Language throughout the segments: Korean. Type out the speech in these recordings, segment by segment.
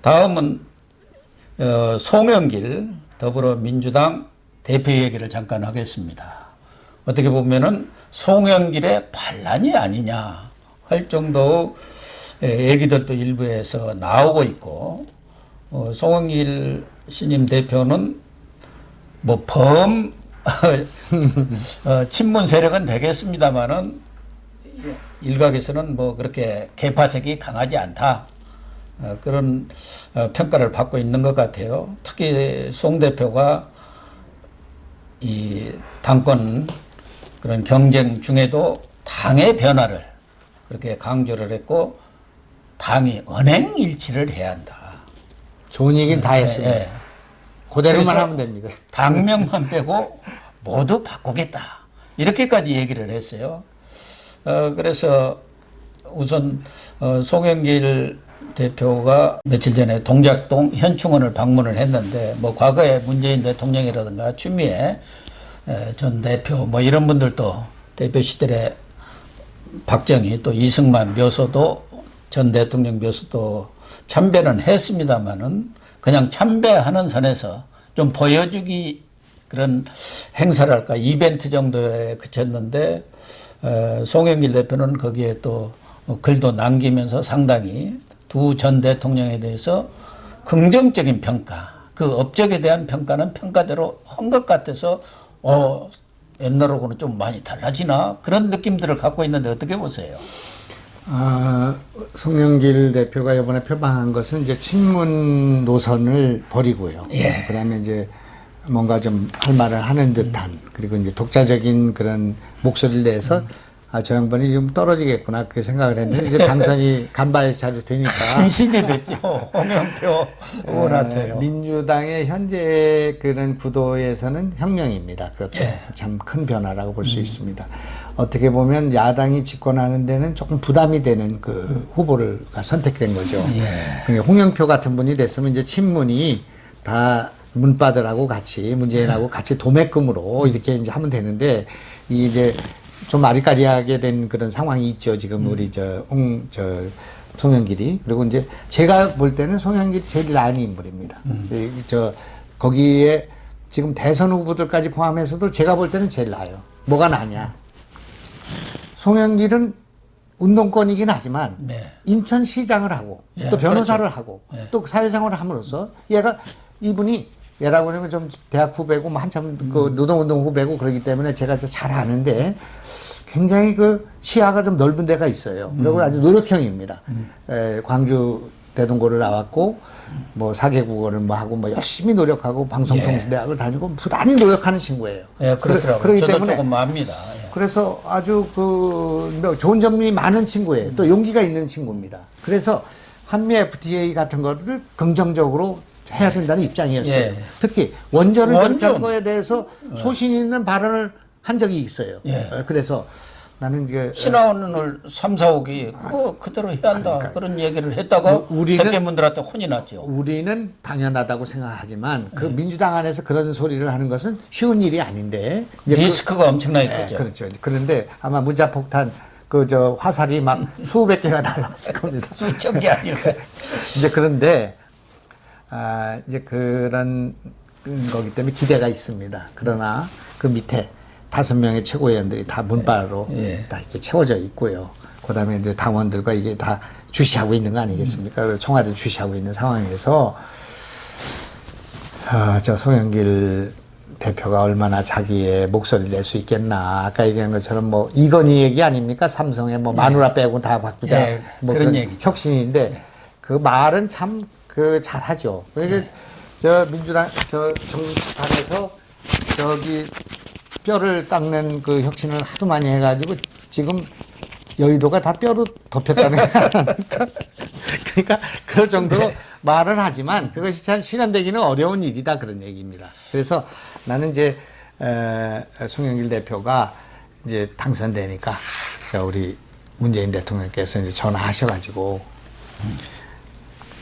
다음은 송영길 더불어민주당 대표 얘기를 잠깐 하겠습니다. 어떻게 보면은 송영길의 반란이 아니냐 할 정도 얘기들도 일부에서 나오고 있고, 송영길 신임 대표는 뭐 친문 세력은 되겠습니다만은 일각에서는 뭐 그렇게 개파색이 강하지 않다, 그런 평가를 받고 있는 것 같아요. 특히 송 대표가 이 당권 그런 경쟁 중에도 당의 변화를 그렇게 강조를 했고, 당이 언행일치를 해야 한다. 좋은 얘기는 다 했습니다. 그대로만 하면 됩니다. 당명만 빼고 모두 바꾸겠다, 이렇게까지 얘기를 했어요. 그래서 우선 송영길 대표가 며칠 전에 동작동 현충원을 방문을 했는데, 뭐 과거에 문재인 대통령이라든가 추미애 전 대표 뭐 이런 분들도 대표 시절에 박정희 또 이승만 묘소도 전 대통령 묘소도 참배는 했습니다마는 그냥 참배하는 선에서 좀 보여주기 그런 행사랄까 이벤트 정도에 그쳤는데, 송영길 대표는 거기에 또 글도 남기면서 상당히 두 전 대통령에 대해서 긍정적인 평가, 그 업적에 대한 평가는 평가대로 한 것 같아서 옛날하고는 좀 많이 달라지나 그런 느낌들을 갖고 있는데 어떻게 보세요? 송영길 대표가 이번에 표방한 것은 이제 친문 노선을 버리고요. 예. 그다음에 이제 뭔가 좀 할 말을 하는 듯한, 그리고 이제 독자적인 그런 목소리를 내서 저 양반이 좀 떨어지겠구나 그렇게 생각을 했는데, 이제 당선이 간발의 차로 되니까 신이 됐죠. 홍영표 의원한테요. 민주당의 현재 그런 구도에서는 혁명입니다. 그것도 예. 참 큰 변화라고 볼 수 있습니다. 어떻게 보면 야당이 집권하는 데는 조금 부담이 되는 그 후보를 선택된 거죠. 예. 그러니까 홍영표 같은 분이 됐으면 이제 친문이 다 문바들하고 같이 문재인하고 같이 도매금으로 이렇게 이제 하면 되는데, 이제 좀 아리까리하게 된 그런 상황이 있죠. 지금 우리 송영길이. 그리고 이제 제가 볼 때는 송영길이 제일 나은 인물입니다. 거기에 지금 대선 후보들까지 포함해서도 제가 볼 때는 제일 나아요. 뭐가 나냐? 송영길은 운동권이긴 하지만 인천시장을 하고 또 변호사를 하고 또 사회생활을 함으로써 이분이 얘라고 하면 좀 대학 후배고 뭐 한참 그 노동운동 후배고 그러기 때문에 제가 잘 아는데, 굉장히 그 시야가 좀 넓은 데가 있어요. 그리고 아주 노력형입니다. 광주 대동고를 나왔고 뭐 사개국어를 뭐 하고 뭐 열심히 노력하고 방송통신대학을 다니고 부단히 노력하는 친구예요. 예, 그렇더라고요. 그렇기 저도 때문에 조금 압니다. 그래서 아주 좋은 점이 많은 친구예요. 또 용기가 있는 친구입니다. 그래서 한미 FTA 같은 거를 긍정적으로 해야 된다는 입장이었어요. 특히 원전을 그렇게 한 거에 대해서 소신 있는 발언을 한 적이 있어요. 그래서 나는 이제 신화원을 3, 4억이 그대로 해야 한다, 그런 얘기를 했다가 대표분들한테 혼이 났죠. 우리는 당연하다고 생각하지만 그 민주당 안에서 그런 소리를 하는 것은 쉬운 일이 아닌데, 리스크가 엄청나게 크죠. 그렇죠. 그런데 아마 문자폭탄 화살이 막 수백 개가 날라왔을 겁니다. 수천 개 아니고. 이제 그런데 이제 그런 거기 때문에 기대가 있습니다. 그러나 그 밑에 5명의 최고위원들이 다 문바로 다 이렇게 채워져 있고요. 그 다음에 이제 당원들과 이게 다 주시하고 있는 거 아니겠습니까? 그리고 청와대 주시하고 있는 상황에서, 저 송영길 대표가 얼마나 자기의 목소리를 낼 수 있겠나. 아까 얘기한 것처럼 뭐 이건희 얘기 아닙니까? 삼성에 뭐 마누라 빼고 다 바꾸자. 뭐 그런 얘기. 혁신인데 그 말은 참 잘하죠. 그러니까 민주당 정치판에서 뼈를 깎는 그 혁신을 하도 많이 해가지고 지금 여의도가 다 뼈로 덮였다는 거 아닙니까? 그러니까 그럴 정도로 말을 하지만 그것이 참 실현되기는 어려운 일이다, 그런 얘기입니다. 그래서 나는 이제 송영길 대표가 이제 당선되니까 우리 문재인 대통령께서 이제 전화하셔가지고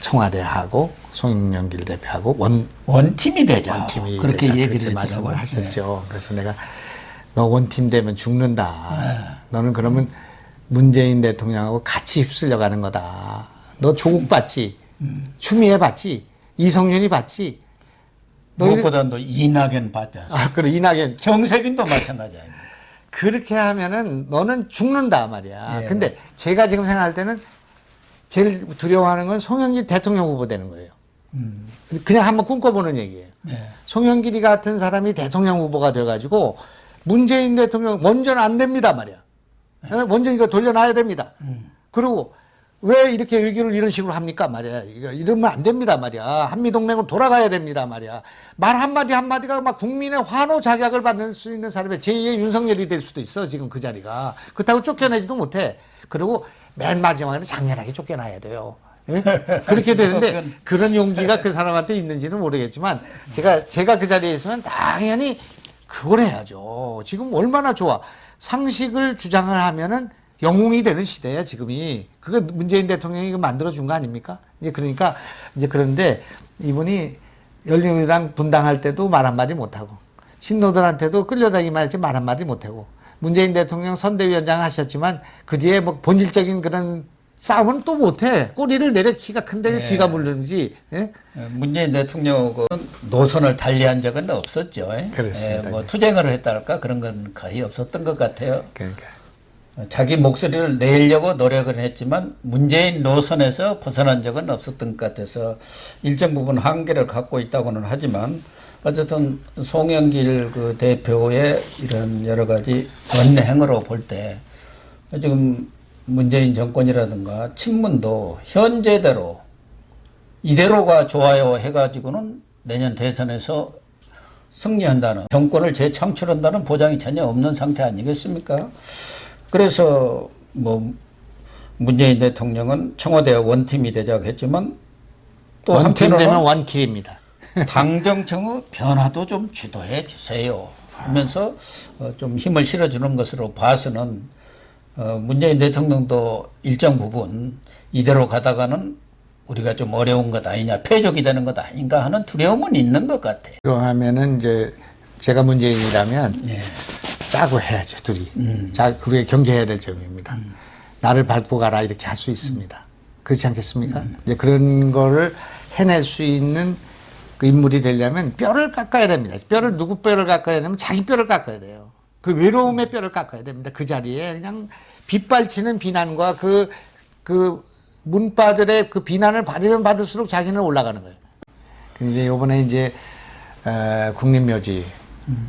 청와대하고 송영길 대표하고 원팀이 되자. 원팀이 그렇게 되자. 얘기를 그렇게 말씀을 하셨죠. 네. 그래서 내가 너 원팀 되면 죽는다. 너는 그러면 문재인 대통령하고 같이 휩쓸려 가는 거다. 너 조국 봤지? 추미애 봤지? 이성윤이 봤지? 무엇보다도 이낙연 봤지 않습니까? 아, 그래, 이낙연. 정세균도 마찬가지 아닙니까? 그렇게 하면은 너는 죽는다 말이야. 예. 근데 제가 지금 생각할 때는 제일 두려워하는 건 송영길 대통령 후보 되는 거예요. 그냥 한번 꿈꿔보는 얘기예요. 예. 송영길이 같은 사람이 대통령 후보가 돼가지고 문재인 대통령 원전 안 됩니다 말이야. 원전 이거 돌려놔야 됩니다. 그리고 왜 이렇게 외교를 이런 식으로 합니까 말이야. 이러면 안 됩니다 말이야. 한미동맹으로 돌아가야 됩니다 말이야. 말 한마디 한마디가 막 국민의 환호 작약을 받는 수 있는 사람이 제2의 윤석열이 될 수도 있어 지금 그 자리가. 그렇다고 쫓겨내지도 못해. 그리고 맨 마지막에는 장렬하게 쫓겨나야 돼요. 예? 그렇게 되는데 그런 용기가 그 사람한테 있는지는 모르겠지만 제가 그 자리에 있으면 당연히 그걸 해야죠. 지금 얼마나 좋아. 상식을 주장을 하면은 영웅이 되는 시대야 지금이. 그거 문재인 대통령이 만들어준 거 아닙니까? 이제 그러니까 이제 그런데 이분이 열린우리당 분당할 때도 말 한마디 못하고 친노들한테도 끌려다니기만 했지 말 한마디 못하고 문재인 대통령 선대위원장 하셨지만 그 뒤에 뭐 본질적인 그런 싸움은 또 못해. 꼬리를 내려 키가 큰데 뒤가 물르는지. 예? 문재인 대통령은 노선을 달리한 적은 없었죠. 그렇습니다. 뭐 투쟁을 했달까 그런 건 거의 없었던 것 같아요. 그러니까. 자기 목소리를 내려고 노력을 했지만 문재인 노선에서 벗어난 적은 없었던 것 같아서 일정 부분 한계를 갖고 있다고는 하지만 어쨌든 송영길 그 대표의 이런 여러 가지 언행으로 볼 때 지금 문재인 정권이라든가 친문도 현재대로 이대로가 좋아요 해가지고는 내년 대선에서 승리한다는 정권을 재창출한다는 보장이 전혀 없는 상태 아니겠습니까? 그래서 뭐 문재인 대통령은 청와대와 원팀이 되자고 했지만 또 원팀 되면 한편으로는 원킬입니다. 당정청의 변화도 좀 주도해 주세요 하면서 좀 힘을 실어주는 것으로 봐서는 문재인 대통령도 일정 부분 이대로 가다가는 우리가 좀 어려운 것 아니냐, 패족이 되는 것 아닌가 하는 두려움은 있는 것 같아요. 그러하면은 이제 제가 문재인이라면 예. 짜고 해야죠, 둘이. 자, 그게 경계해야 될 점입니다. 나를 밟고 가라 이렇게 할 수 있습니다. 그렇지 않겠습니까? 이제 그런 거를 해낼 수 있는 그 인물이 되려면 뼈를 깎아야 됩니다. 누구 뼈를 깎아야 되냐면 자기 뼈를 깎아야 돼요. 그 외로움의 뼈를 깎아야 됩니다. 그 자리에 그냥 빗발치는 비난과 그 문바들의 그 비난을 받으면 받을수록 자기는 올라가는 거예요. 이제 요번에 이제 국립묘지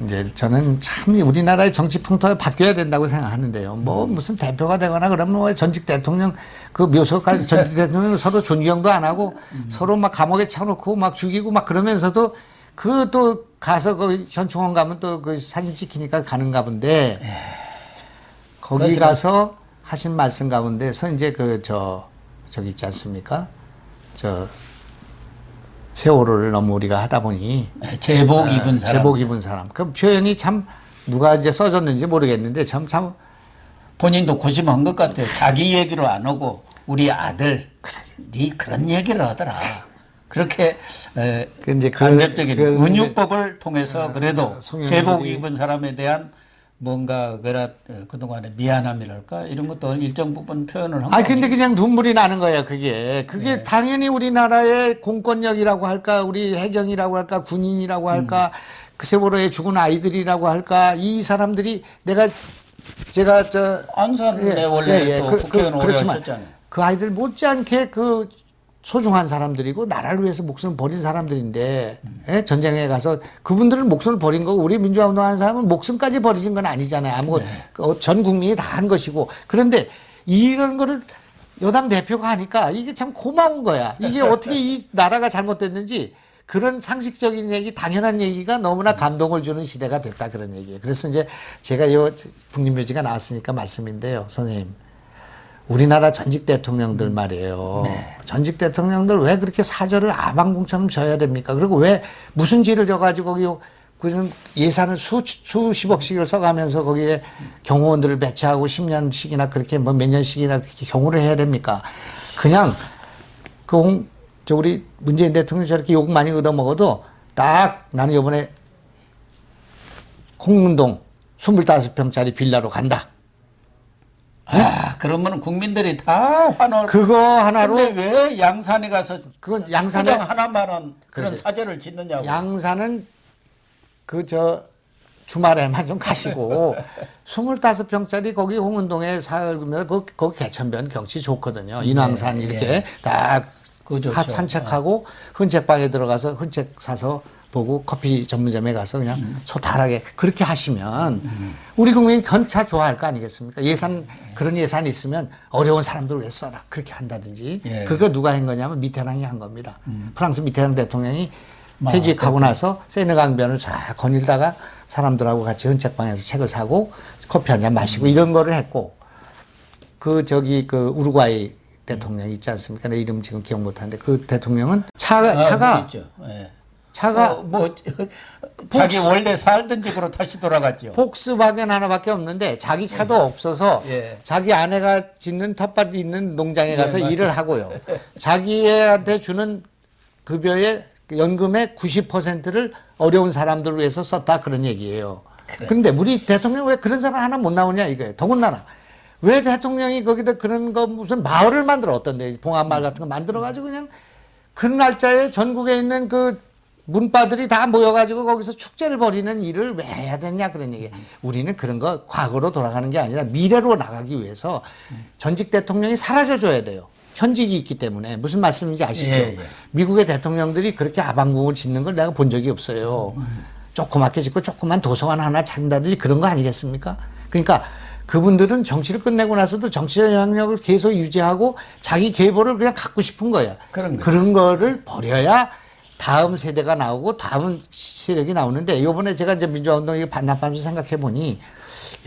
이제 저는 참 우리나라의 정치 풍토가 바뀌어야 된다고 생각하는데요. 뭐 무슨 대표가 되거나 그러면 뭐 전직 대통령 그 묘소까지 전직 대통령 서로 존경도 안 하고 서로 막 감옥에 쳐놓고 막 죽이고 막 그러면서도 그 또 가서 그 현충원 가면 또 그 사진 찍히니까 가는가 본데 거기 가서 하신 말씀 가운데서 이제 저기 있지 않습니까? 세월호를 너무 우리가 하다 보니 제복 입은 사람. 제복 입은 사람. 그 표현이 참 누가 이제 써줬는지 모르겠는데 참 본인도 고심한 것 같아요. 자기 얘기로 안 오고 우리 아들이 그런 얘기를 하더라. 그렇게 이제 간접적인 은유법을 통해서 그래도 제복 송영길이 입은 사람에 대한 뭔가 그동안의 미안함이랄까 이런 것도 일정 부분 표현을 한 근데 그냥 눈물이 나는 거예요, 그게. 그게 당연히 우리나라의 공권력이라고 할까, 우리 해경이라고 할까, 군인이라고 할까, 그 세월호에 죽은 아이들이라고 할까, 이 사람들이 제가 안산에 원래 또 국회의원 오래 하셨잖아요. 그 아이들 못지않게 그 소중한 사람들이고 나라를 위해서 목숨을 버린 사람들인데 전쟁에 가서 그분들은 목숨을 버린 거고 우리 민주화 운동하는 사람은 목숨까지 버리신 건 아니잖아요. 전 국민이 다 한 것이고. 그런데 이런 거를 여당 대표가 하니까 이게 참 고마운 거야. 이게 어떻게 이 나라가 잘못됐는지 그런 상식적인 얘기, 당연한 얘기가 너무나 감동을 주는 시대가 됐다 그런 얘기예요. 그래서 이제 제가 국립묘지가 나왔으니까 말씀인데요, 선생님. 우리나라 전직 대통령들 말이에요. 전직 대통령들 왜 그렇게 사절을 아방궁처럼 져야 됩니까? 그리고 왜 무슨 죄를 져가지고 거기 무슨 예산을 수십억씩을 써가면서 거기에 경호원들을 배치하고 10년씩이나 그렇게 뭐 몇 년씩이나 그렇게 경호를 해야 됩니까? 그냥 우리 문재인 대통령이 저렇게 욕 많이 얻어먹어도 딱 나는 이번에 콩문동 25평짜리 빌라로 간다. 그러면 국민들이 다 환호. 그거 하나로. 근데 왜 양산에 가서 그건 양산에 소장 하나만은 그런 그렇지. 사죄를 짓느냐고. 양산은 주말에만 좀 가시고 25평짜리 거기 홍은동에 살면 거기 개천변 경치 좋거든요. 인왕산 이렇게 다 그거 하 좋죠. 산책하고 흔책방에 들어가서 흔책 사서 보고 커피 전문점에 가서 그냥 소탈하게 그렇게 하시면 우리 국민이 전차 좋아할 거 아니겠습니까? 그런 예산이 있으면 어려운 사람들 왜 써라 그렇게 한다든지. 예. 그거 누가 한 거냐면 미테랑이 한 겁니다. 프랑스 미테랑 대통령이 퇴직하고 나서 세느강변을 쫙 거닐다가 사람들하고 같이 흔책방에서 책을 사고 커피 한 잔 마시고 이런 거를 했고 그 우루과이 대통령 있지 않습니까? 내 이름 지금 기억 못 하는데 그 대통령은 차가 있죠. 예. 차가 자기 원래 살던 집으로 다시 돌아갔죠. 폭스바겐 하나밖에 없는데 자기 차도 없어서 예. 자기 아내가 짓는 텃밭이 있는 농장에 가서 맞아요. 일을 하고요. 자기한테 주는 급여의 연금의 90%를 어려운 사람들을 위해서 썼다 그런 얘기예요. 그런데 우리 대통령 왜 그런 사람 하나 못 나오냐 이거예요. 더군다나 왜 대통령이 거기다 그런 거 무슨 마을을 만들어 어떤데 봉합마을 같은 거 만들어 가지고 그냥 그 날짜에 전국에 있는 그 문바들이 다 모여가지고 거기서 축제를 벌이는 일을 왜 해야 되냐 그런 얘기예요. 우리는 그런 거 과거로 돌아가는 게 아니라 미래로 나가기 위해서 전직 대통령이 사라져줘야 돼요. 현직이 있기 때문에 무슨 말씀인지 아시죠? 예, 예. 미국의 대통령들이 그렇게 아방궁을 짓는 걸 내가 본 적이 없어요. 조그맣게 짓고 조그만 도서관 하나 찾는다든지 그런 거 아니겠습니까? 그러니까 그분들은 정치를 끝내고 나서도 정치적 영향력을 계속 유지하고 자기 계보를 그냥 갖고 싶은 거야. 그런 거를 버려야 다음 세대가 나오고 다음 세력이 나오는데 이번에 제가 이제 민주화운동 반납하면서 생각해 보니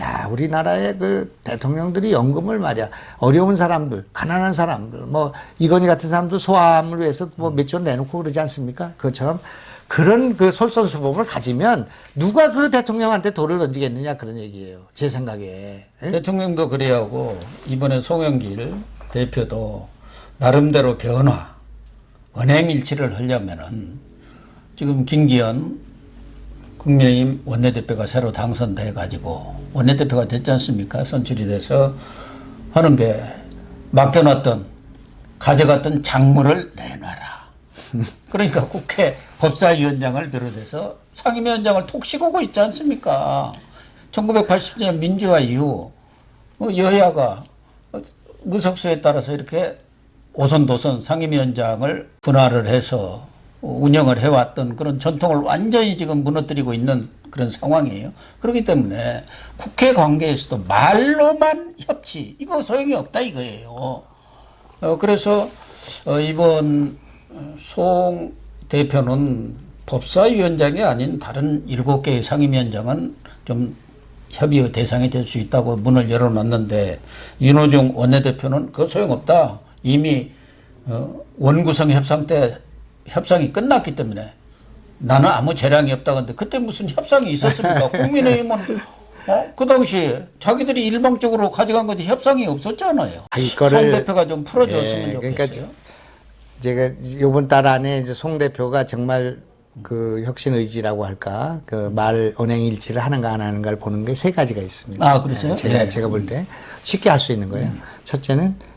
야 우리나라의 그 대통령들이 연금을 말이야 어려운 사람들 가난한 사람들 뭐 이건희 같은 사람도 소아암을 위해서 뭐 몇 조 내놓고 그러지 않습니까? 그것처럼 그런 그 솔선수범을 가지면 누가 그 대통령한테 돌을 던지겠느냐 그런 얘기예요. 제 생각에. 에? 대통령도 그래야 하고 이번에 송영길 대표도 나름대로 변화 언행일치를 하려면은 지금 김기현 국민의힘 원내대표가 새로 당선돼 가지고 원내대표가 됐지 않습니까? 선출이 돼서 하는 게 맡겨놨던 가져갔던 작물을 내놔라. 그러니까 국회 법사위원장을 비롯해서 상임위원장을 톡 씌우고 있지 않습니까? 1980년 민주화 이후 여야가 무석수에 따라서 이렇게 오선도선 상임위원장을 분할을 해서 운영을 해왔던 그런 전통을 완전히 지금 무너뜨리고 있는 그런 상황이에요. 그렇기 때문에 국회 관계에서도 말로만 협치 이거 소용이 없다 이거예요. 그래서 이번 송 대표는 법사위원장이 아닌 다른 7개의 상임위원장은 좀 협의의 대상이 될 수 있다고 문을 열어놨는데 윤호중 원내대표는 그거 소용없다. 이미 원구성 협상 때 협상이 끝났기 때문에 나는 아무 재량이 없다고 하는데 그때 무슨 협상이 있었습니까? 국민의힘은 그 당시에 자기들이 일방적으로 가져간 건데 협상이 없었잖아요. 송 대표가 좀 풀어줬으면 좋겠어요. 그러니까 제가 이번 달 안에 이제 송 대표가 정말 그 혁신 의지라고 할까 그 말 언행 일치를 하는가 안 하는가를 보는 게 3가지가 있습니다. 아 그렇죠? 제가 볼 때 쉽게 할 수 있는 거예요. 첫째는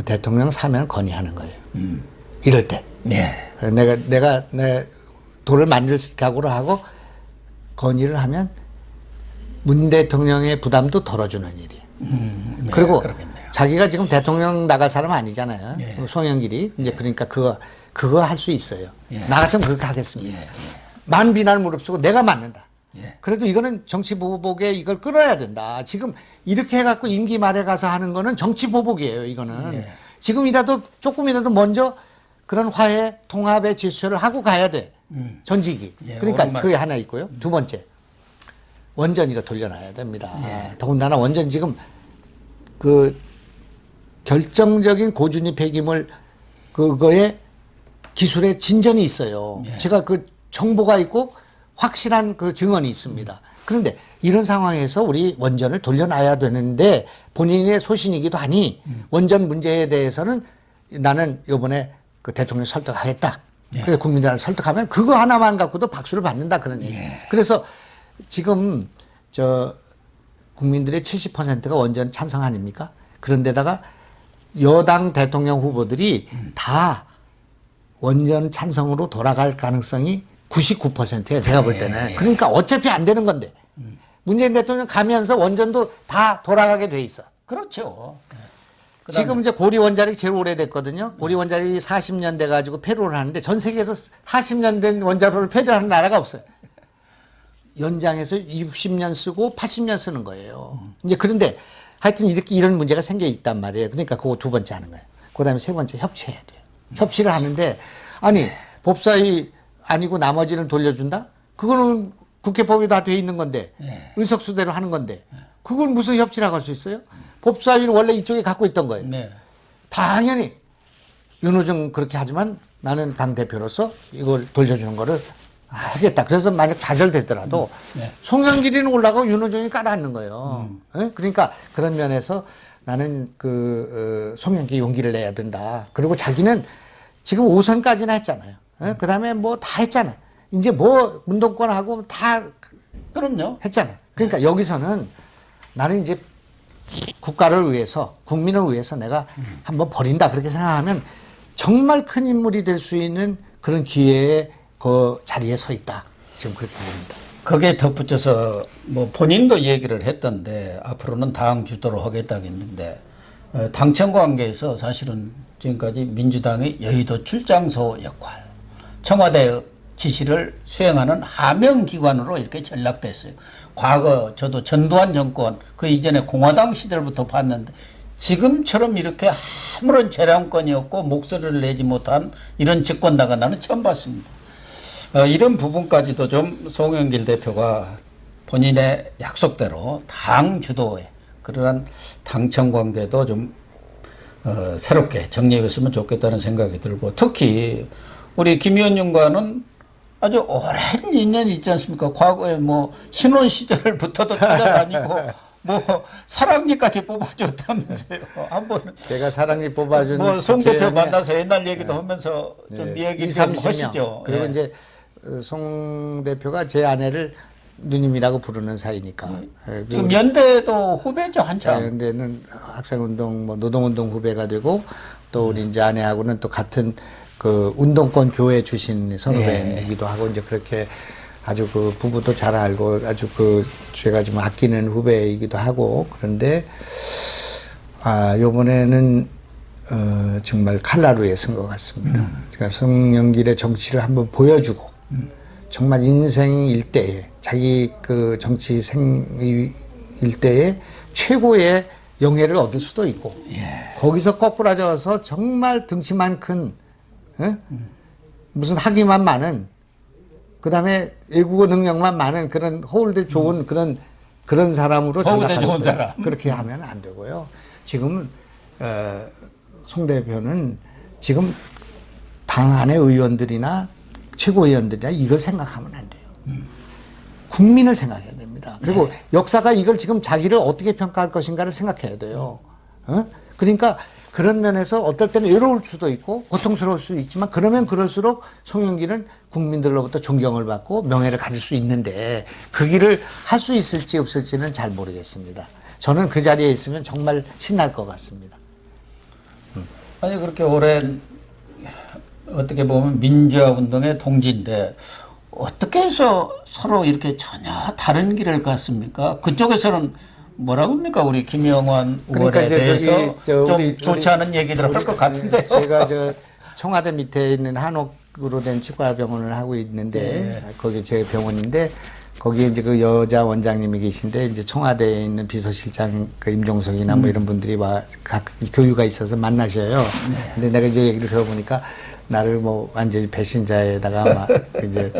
대통령 사면 건의하는 거예요. 이럴 때. 내가 돌을 만들 각오를 하고 건의를 하면 문 대통령의 부담도 덜어주는 일이에요. 그리고 그러겠네요. 자기가 지금 대통령 나갈 사람 아니잖아요. 송영길이 이제 그러니까 그거 할 수 있어요. 나 같으면 그렇게 하겠습니다. 많은 비난을 무릅쓰고 내가 맞는다. 그래도 이거는 정치 보복에 이걸 끊어야 된다. 지금 이렇게 해갖고 임기 말에 가서 하는 거는 정치 보복이에요. 이거는 지금이라도 조금이라도 먼저 그런 화해 통합의 질서를 하고 가야 돼. 전직이. 그러니까 그게 하나 있고요. 두 번째 원전 이거 돌려놔야 됩니다. 더군다나 원전 지금 그 결정적인 고준위 폐기물 그거에 기술에 진전이 있어요. 제가 그 정보가 있고 확실한 그 증언이 있습니다. 그런데 이런 상황에서 우리 원전을 돌려놔야 되는데 본인의 소신이기도 하니 원전 문제에 대해서는 나는 이번에 그 대통령 설득하겠다. 그래서 국민들한테 설득하면 그거 하나만 갖고도 박수를 받는다 그런 얘기. 그래서 지금 국민들의 70%가 원전 찬성 아닙니까? 그런데다가 여당 대통령 후보들이 다 원전 찬성으로 돌아갈 가능성이 99%예요. 제가 볼 때는. 그러니까 어차피 안 되는 건데. 문재인 대통령 가면서 원전도 다 돌아가게 돼 있어. 그렇죠. 지금 이제 고리 원자력이 제일 오래됐거든요. 고리 원자력이 40년 돼 가지고 폐로를 하는데 전 세계에서 40년 된 원자로를 폐로하는 나라가 없어요. 연장해서 60년 쓰고 80년 쓰는 거예요. 이제 그런데 하여튼 이렇게 이런 문제가 생겨 있단 말이에요. 그러니까 그거 두 번째 하는 거예요. 그다음에 세 번째 협치해야 돼요. 협치를 하는데 아니 법사위 아니고 나머지는 돌려준다? 그거는 국회법이 다 돼 있는 건데 의석수대로 하는 건데 그걸 무슨 협치라고 할 수 있어요? 법사위는 원래 이쪽에 갖고 있던 거예요. 네. 당연히 윤호중 그렇게 하지만 나는 당대표로서 이걸 돌려주는 거를 하겠다. 그래서 만약 좌절되더라도 송영길이는 올라가고 윤호중이 깔아앉는 거예요. 예? 그러니까 그런 면에서 나는 송영길이 용기를 내야 된다. 그리고 자기는 지금 5선까지나 했잖아요. 예? 그 다음에 뭐 다 했잖아. 이제 뭐 운동권하고 다 그럼요. 했잖아요. 그러니까 여기서는 나는 이제 국가를 위해서 국민을 위해서 내가 한번 버린다 그렇게 생각하면 정말 큰 인물이 될 수 있는 그런 기회에 그 자리에 서 있다. 지금 그렇게 봅니다. 거기에 덧붙여서 뭐 본인도 얘기를 했던데 앞으로는 당 주도로 하겠다고 했는데 당청 관계에서 사실은 지금까지 민주당의 여의도 출장소 역할, 청와대 지시를 수행하는 하명기관으로 이렇게 전락됐어요. 과거 저도 전두환 정권 그 이전에 공화당 시절부터 봤는데 지금처럼 이렇게 아무런 재량권이 없고 목소리를 내지 못한 이런 집권당은 나는 처음 봤습니다. 이런 부분까지도 좀 송영길 대표가 본인의 약속대로 당 주도의 그러한 당청 관계도 좀 새롭게 정리했으면 좋겠다는 생각이 들고 특히 우리 김 의원님과는 아주 오랜 인연이 있지 않습니까? 과거에 뭐 신혼 시절부터도 찾아다니고 뭐 사랑니까지 뽑아줬다면서요. 한번 제가 사랑니 뽑아준 뭐송 대표 만나서 옛날 얘기도 하면서 좀 얘기 좀 20-30명. 하시죠. 그리고 이제 송 대표가 제 아내를 누님이라고 부르는 사이니까. 지금 연대도 후배죠 한참. 연대는 학생운동, 뭐 노동운동 후배가 되고 또 우리 이제 아내하고는 또 같은 그 운동권 교회 출신 선후배이기도 하고 이제 그렇게 아주 그 부부도 잘 알고 아주 그 제가 좀 아끼는 후배이기도 하고 그런데 요번에는 정말 칼라루에 쓴 것 같습니다. 제가 송영길의 정치를 한번 보여주고 정말 인생 일대에 자기 그 정치 일대에 최고의 영예를 얻을 수도 있고 거기서 거꾸라져서 정말 등치만 큰 무슨 학위만 많은 그다음에 외국어 능력만 많은 그런 허울대 좋은 그런 사람으로 전락할 수 있다. 그렇게 하면 안 되고요. 지금 송 대표는 지금 당 안의 의원들이나 최고위원들이나 이걸 생각하면 안 돼요. 국민을 생각해야 됩니다. 그리고 역사가 이걸 지금 자기를 어떻게 평가할 것인가를 생각해야 돼요. 그러니까 그런 면에서 어떨 때는 외로울 수도 있고 고통스러울 수도 있지만 그러면 그럴수록 송영길은 국민들로부터 존경을 받고 명예를 가질 수 있는데 그 길을 할 수 있을지 없을지는 잘 모르겠습니다. 저는 그 자리에 있으면 정말 신날 것 같습니다. 아니 그렇게 오랜 어떻게 보면 민주화 운동의 동지인데 어떻게 해서 서로 이렇게 전혀 다른 길을 갔습니까? 그쪽에서는 뭐라고 합니까? 우리 김영환 의원에 대해서 좀 좋지 않은 얘기들을 할 것 같은데요. 제가 청와대 밑에 있는 한옥으로 된 치과병원을 하고 있는데 거기 제 병원인데 거기에 이제 그 여자 원장님이 계신데 이제 청와대에 있는 비서실장 그 임종석이나 뭐 이런 분들이 각 교유가 있어서 만나셔요. 근데 내가 이제 얘기를 들어보니까 나를 뭐 완전히 배신자에다가 막 이제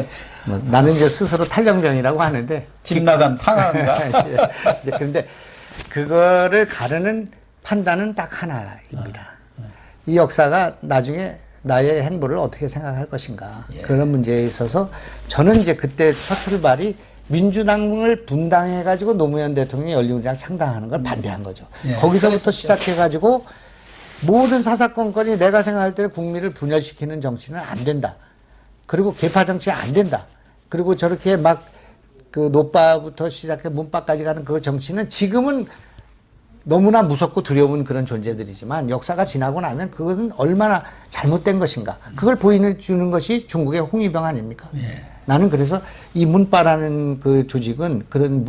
뭐 나는 이제 스스로 탈영병이라고 하는데 집 나간 탕한가? 그런데 그거를 가르는 판단은 딱 하나입니다. 이 역사가 나중에 나의 행보를 어떻게 생각할 것인가 그런 문제에 있어서 저는 이제 그때 첫 출발이 민주당을 분당해가지고 노무현 대통령이 열린우리당 창당하는 걸 반대한 거죠. 거기서부터 시작해가지고 모든 사사건건이 내가 생각할 때는 국민을 분열시키는 정치는 안 된다. 그리고 계파 정치 안 된다. 그리고 저렇게 막 그 노빠부터 시작해 문빠까지 가는 그 정치는 지금은 너무나 무섭고 두려운 그런 존재들이지만 역사가 지나고 나면 그것은 얼마나 잘못된 것인가. 그걸 보여주는 것이 중국의 홍위병 아닙니까? 예. 나는 그래서 이 문바라는 그 조직은 그런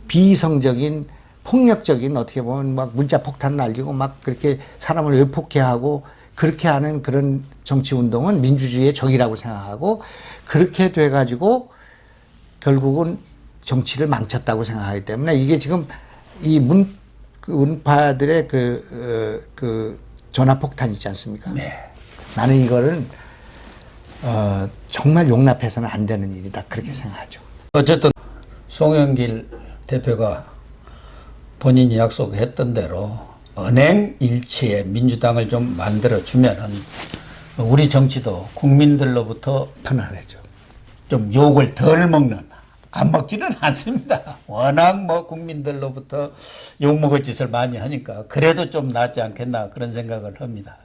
비이성적인 폭력적인 어떻게 보면 막 문자 폭탄 날리고 막 그렇게 사람을 외폭해하고 그렇게 하는 그런 정치 운동은 민주주의의 적이라고 생각하고 그렇게 돼가지고 결국은 정치를 망쳤다고 생각하기 때문에 이게 지금 이 문파들의 그 전화폭탄 있지 않습니까? 네. 나는 이거는 정말 용납해서는 안 되는 일이다 그렇게 생각하죠. 어쨌든 송영길 대표가 본인이 약속했던 대로 언행 일치의 민주당을 좀 만들어주면은 우리 정치도 국민들로부터 편안해져. 좀 욕을 덜 먹는, 안 먹지는 않습니다. 워낙 뭐 국민들로부터 욕 먹을 짓을 많이 하니까 그래도 좀 낫지 않겠나 그런 생각을 합니다.